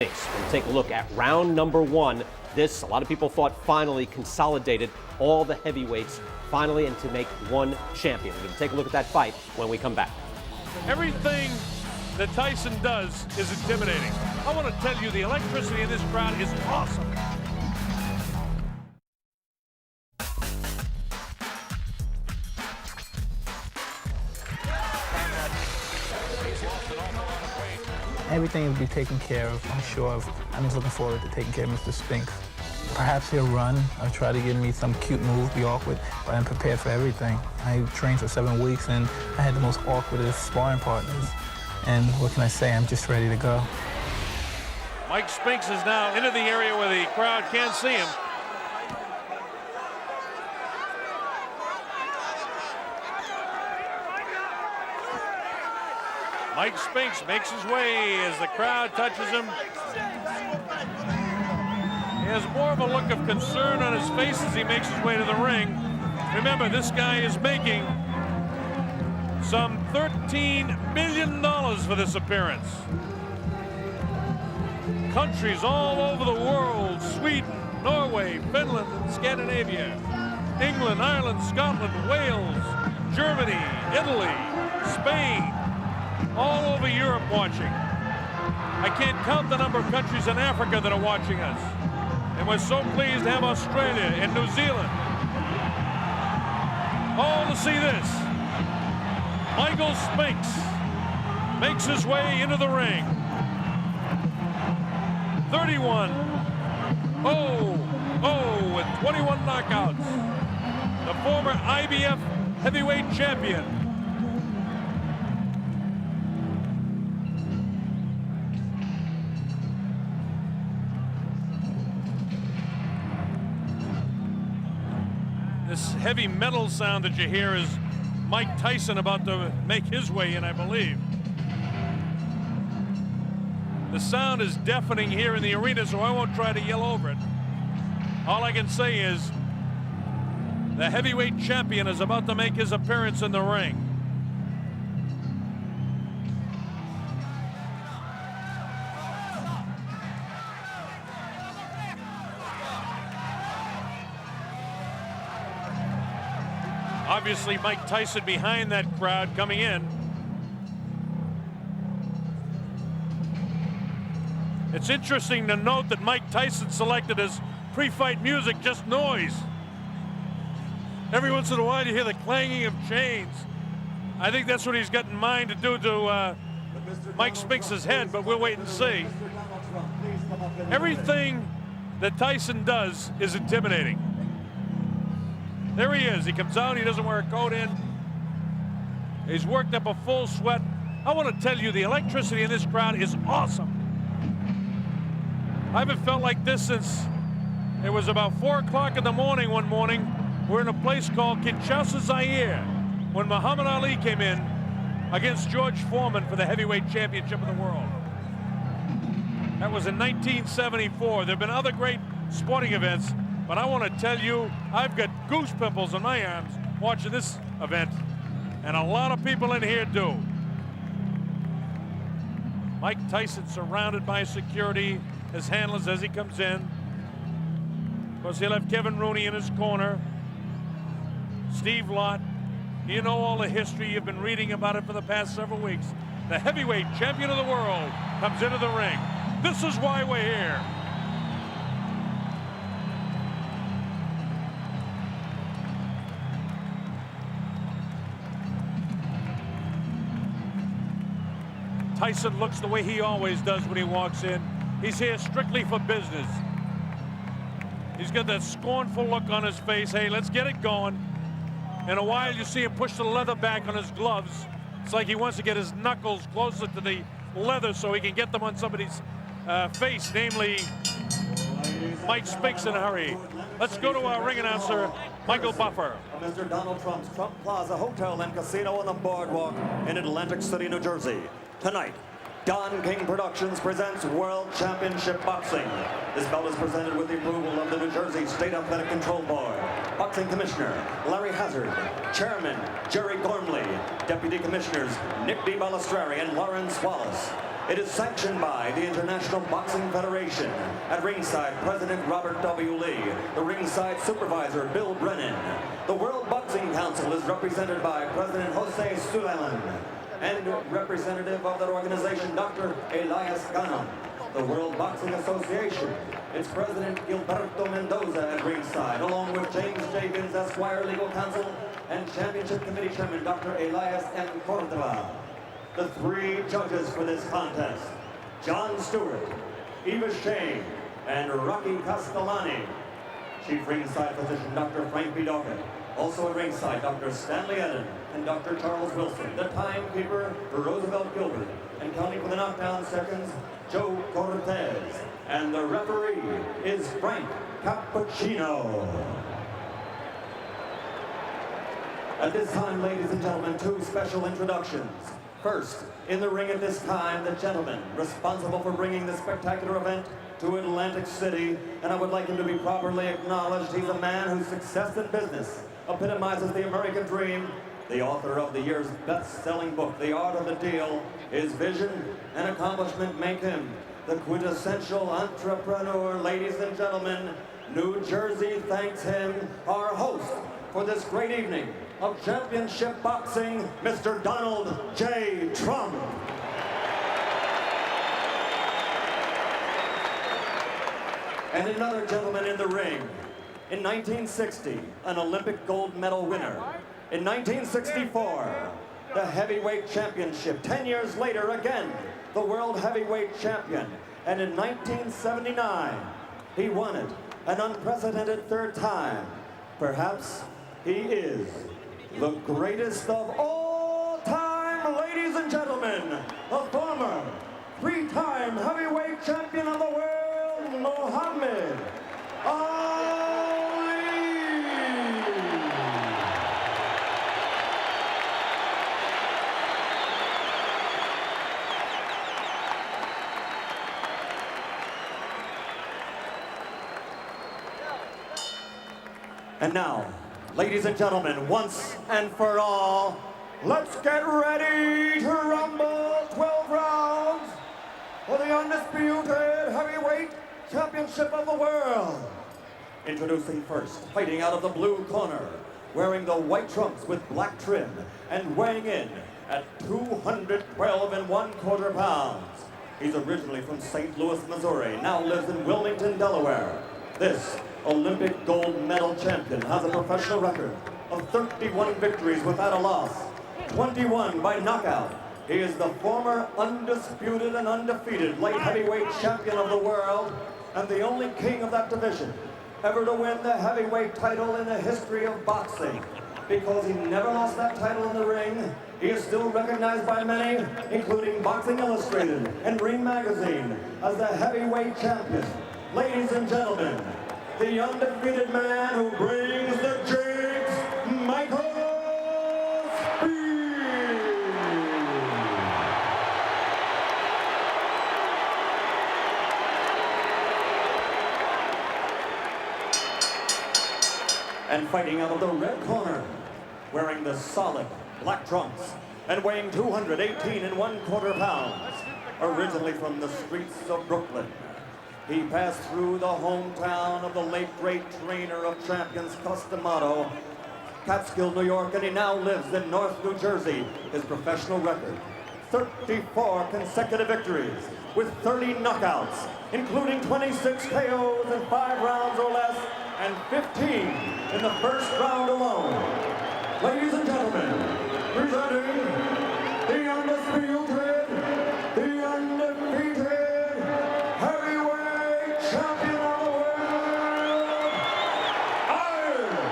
We'll take a look at round number one. This, a lot of people thought, finally consolidated all the heavyweights finally into make one champion. We're going to take a look at that fight when we come back. Everything that Tyson does is intimidating. I want to tell you, the electricity in this crowd is awesome. Everything will be taken care of, I'm sure of. I'm just looking forward to taking care of Mr. Spinks. Perhaps he'll run or try to give me some cute move, be awkward, but I'm prepared for everything. I trained for 7 weeks and I had the most awkwardest sparring partners. And what can I say, I'm just ready to go. Mike Spinks is now into the area where the crowd can't see him. Mike Spinks makes his way as the crowd touches him. He has more of a look of concern on his face as he makes his way to the ring. Remember, this guy is making some $13 million for this appearance. Countries all over the world, Sweden, Norway, Finland, and Scandinavia, England, Ireland, Scotland, Wales, Germany, Italy, Spain, all over Europe watching. I can't count the number of countries in Africa that are watching us. And we're so pleased to have Australia and New Zealand all to see this. Michael Spinks makes his way into the ring. 31-0 with 21 knockouts. The former IBF heavyweight champion. This heavy metal sound that you hear is Mike Tyson about to make his way in, I believe. The sound is deafening here in the arena, so I won't try to yell over it. All I can say is the heavyweight champion is about to make his appearance in the ring. Obviously, Mike Tyson behind that crowd coming in. It's interesting to note that Mike Tyson selected as pre-fight music just noise. Every once in a while you hear the clanging of chains. I think that's what he's got in mind to do to Mike Spinks' head, but we'll wait and see. Everything that Tyson does is intimidating. There he is. He comes out. He doesn't wear a coat in. He's worked up a full sweat. I want to tell you, the electricity in this crowd is awesome. I haven't felt like this since it was about 4 o'clock in the morning one morning. We're in a place called Kinshasa, Zaire, when Muhammad Ali came in against George Foreman for the heavyweight championship of the world. That was in 1974. There have been other great sporting events, but I want to tell you, I've got goose pimples on my arms watching this event, and a lot of people in here do. Mike Tyson surrounded by security, his handlers as he comes in. Of course, he'll have Kevin Rooney in his corner. Steve Lott. You know all the history. You've been reading about it for the past several weeks. The heavyweight champion of the world comes into the ring. This is why we're here. Tyson looks the way he always does when he walks in. He's here strictly for business. He's got that scornful look on his face. Hey, let's get it going. In a while, you see him push the leather back on his gloves. It's like he wants to get his knuckles closer to the leather so he can get them on somebody's face, namely Mike Spinks in a hurry. Let's go to our ring announcer, Michael Buffer. Mr. Donald Trump's Trump Plaza Hotel and Casino on the Boardwalk in Atlantic City, New Jersey. Tonight, Don King Productions presents World Championship Boxing. This bout is presented with the approval of the New Jersey State Athletic Control Board. Boxing Commissioner Larry Hazard, Chairman Jerry Gormley, Deputy Commissioners Nick D. Balistreri and Lawrence Wallace. It is sanctioned by the International Boxing Federation. At ringside, President Robert W. Lee. The ringside supervisor, Bill Brennan. The World Boxing Council is represented by President Jose Suleiman and representative of that organization, Dr. Elias Ganon. The World Boxing Association, its president, Gilberto Mendoza, at ringside, along with James J. Vins, Esquire, legal counsel, and championship committee chairman, Dr. Elias M. Cordova. The three judges for this contest, John Stewart, Eva Shane, and Rocky Castellani. Chief ringside physician, Dr. Frank B. Dockett. Also at ringside, Dr. Stanley Eden and Dr. Charles Wilson. The timekeeper, Roosevelt Gilbert. And counting for the knockdown seconds, Joe Cortez. And the referee is Frank Cappuccino. At this time, ladies and gentlemen, two special introductions. First, in the ring at this time, the gentleman responsible for bringing this spectacular event to Atlantic City, and I would like him to be properly acknowledged. He's a man whose success in business epitomizes the American dream, the author of the year's best-selling book, The Art of the Deal. His vision and accomplishment make him the quintessential entrepreneur. Ladies and gentlemen, New Jersey thanks him, our host for this great evening of championship boxing, Mr. Donald J. Trump. And another gentleman in the ring. In 1960, an Olympic gold medal winner. In 1964, the heavyweight championship. 10 years later, again, the world heavyweight champion. And in 1979, he won it, an unprecedented third time. Perhaps he is the greatest of all time, ladies and gentlemen, the former three-time heavyweight champion of the world, Muhammad Ali. And now, ladies and gentlemen, once and for all, let's get ready to rumble. 12 rounds for the undisputed heavyweight championship of the world. Introducing first, fighting out of the blue corner, wearing the white trunks with black trim, and weighing in at 212 1/4 pounds. He's originally from St. Louis, Missouri, now lives in Wilmington, Delaware. This Olympic gold medal champion has a professional record of 31 victories without a loss, 21 by knockout. He is the former undisputed and undefeated light heavyweight champion of the world and the only king of that division ever to win the heavyweight title in the history of boxing. Because he never lost that title in the ring, he is still recognized by many, including Boxing Illustrated and Ring Magazine, as the heavyweight champion. Ladies and gentlemen, the undefeated man who brings the jigs, Michael Spinks. And fighting out of the red corner, wearing the solid black trunks and weighing 218 1/4 pounds, originally from the streets of Brooklyn. He passed through the hometown of the late great trainer of champions, Costamato, Catskill, New York, and he now lives in North New Jersey. His professional record, 34 consecutive victories with 30 knockouts, including 26 KOs in 5 rounds or less, and 15 in the first round alone. Ladies and gentlemen, presenting the undisputed, the undefeated heavyweight champion of the world, Tyson.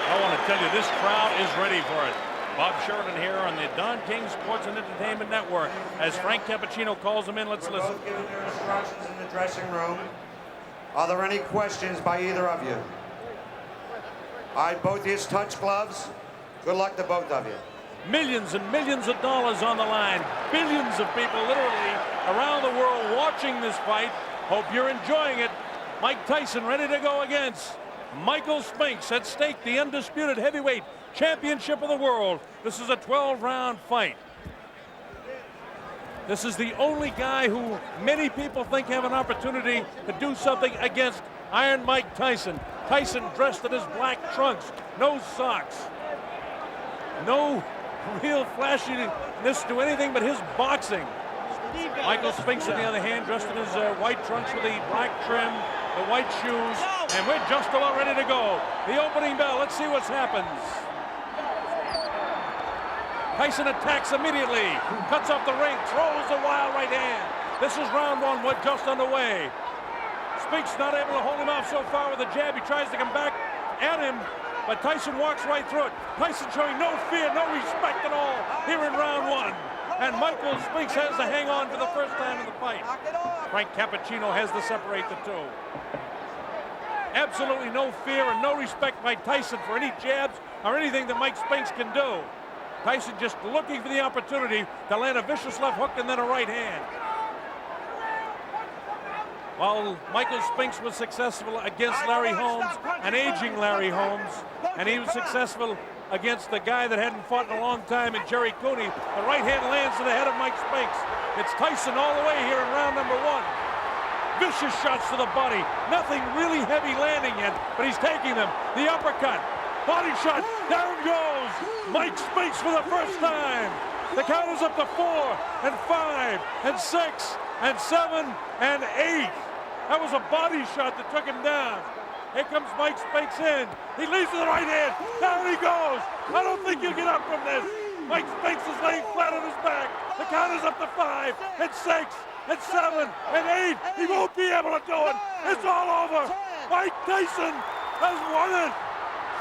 I want to tell you, this crowd is ready for it. Bob Sheridan here on the Don King Sports and Entertainment Network. As Frank Cappuccino calls them in, let's listen. Both giving their instructions in the dressing room. Are there any questions by either of you? All right, both of you touch gloves. Good luck to both of you. Millions and millions of dollars on the line. Billions of people literally around the world watching this fight. Hope you're enjoying it. Mike Tyson ready to go against Michael Spinks. At stake, the undisputed heavyweight championship of the world. This is a 12-round fight. This is the only guy who many people think have an opportunity to do something against Iron Mike Tyson. Tyson dressed in his black trunks, no socks, no real flashiness to anything but his boxing. Michael Spinks, on the other hand, dressed in his white trunks with the black trim, the white shoes, and we're just about ready to go. The opening bell, let's see what happens. Tyson attacks immediately, cuts off the ring, throws a wild right hand. This is round one, we're just underway. Spinks not able to hold him off so far with a jab. He tries to come back at him, but Tyson walks right through it. Tyson showing no fear, no respect at all here in round one. And Michael Spinks has to hang on for the first time in the fight. Frank Cappuccino has to separate the two. Absolutely no fear and no respect by Tyson for any jabs or anything that Mike Spinks can do. Tyson just looking for the opportunity to land a vicious left hook and then a right hand. While Michael Spinks was successful against Larry Holmes, an aging Larry Holmes, and he was successful against the guy that hadn't fought in a long time, in Jerry Cooney. The right hand lands to the head of Mike Spinks. It's Tyson all the way here in round number one. Vicious shots to the body. Nothing really heavy landing yet, but he's taking them. The uppercut, body shot, down goes Mike Spinks for the first time. The count is up to 4 and 5 and 6 and 7 and 8. That was a body shot that took him down. Here comes Mike Spinks in. He leads to the right hand. Down he goes. I don't think he'll get up from this. Mike Spinks is laying flat on his back. The count is up to 5 and 6 and 7 and 8. He won't be able to do it. It's all over. Mike Tyson has won it.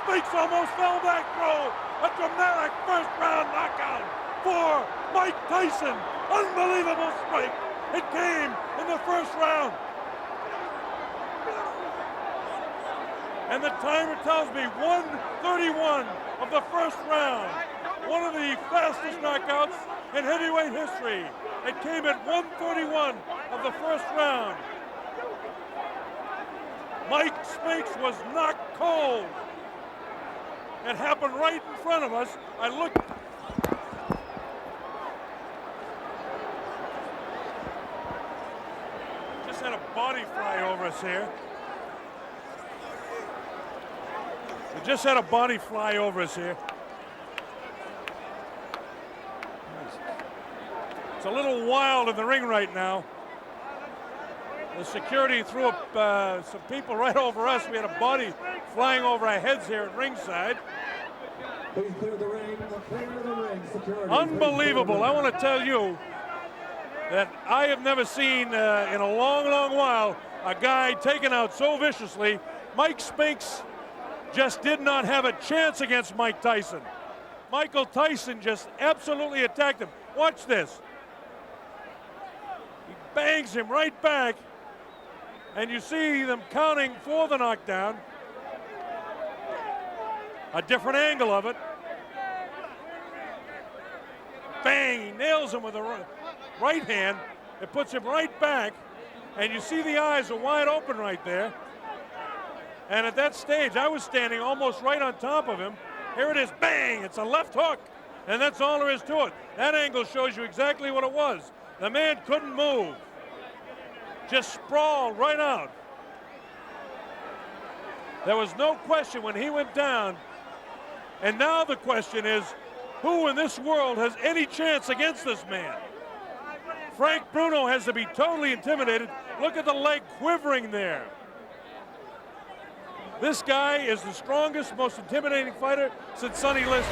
Spinks almost fell back through. A dramatic first round knockout for Mike Tyson. Unbelievable strike. It came in the first round. And the timer tells me 1:31 of the first round. One of the fastest knockouts in heavyweight history. It came at 1:31 of the first round. Mike Spinks was knocked cold. It happened right in front of us. I looked. Just had a body fly over us here. We just had a body fly over us here. It's a little wild in the ring right now. The security threw up some people right over us. We had a body flying over our heads here at ringside. Please clear the ring. Clear the ring. Security. Unbelievable. I want to tell you that I have never seen in a long, long while a guy taken out so viciously. Mike Spinks just did not have a chance against Mike Tyson. Michael Tyson just absolutely attacked him. Watch this. He bangs him right back, and you see them counting for the knockdown. A different angle of it. Bang, he nails him with a right hand. It puts him right back, and you see the eyes are wide open right there. And at that stage, I was standing almost right on top of him. Here it is, bang, it's a left hook. And that's all there is to it. That angle shows you exactly what it was. The man couldn't move. Just sprawled right out. There was no question when he went down. And now the question is, who in this world has any chance against this man? Frank Bruno has to be totally intimidated. Look at the leg quivering there. This guy is the strongest, most intimidating fighter since Sonny Liston.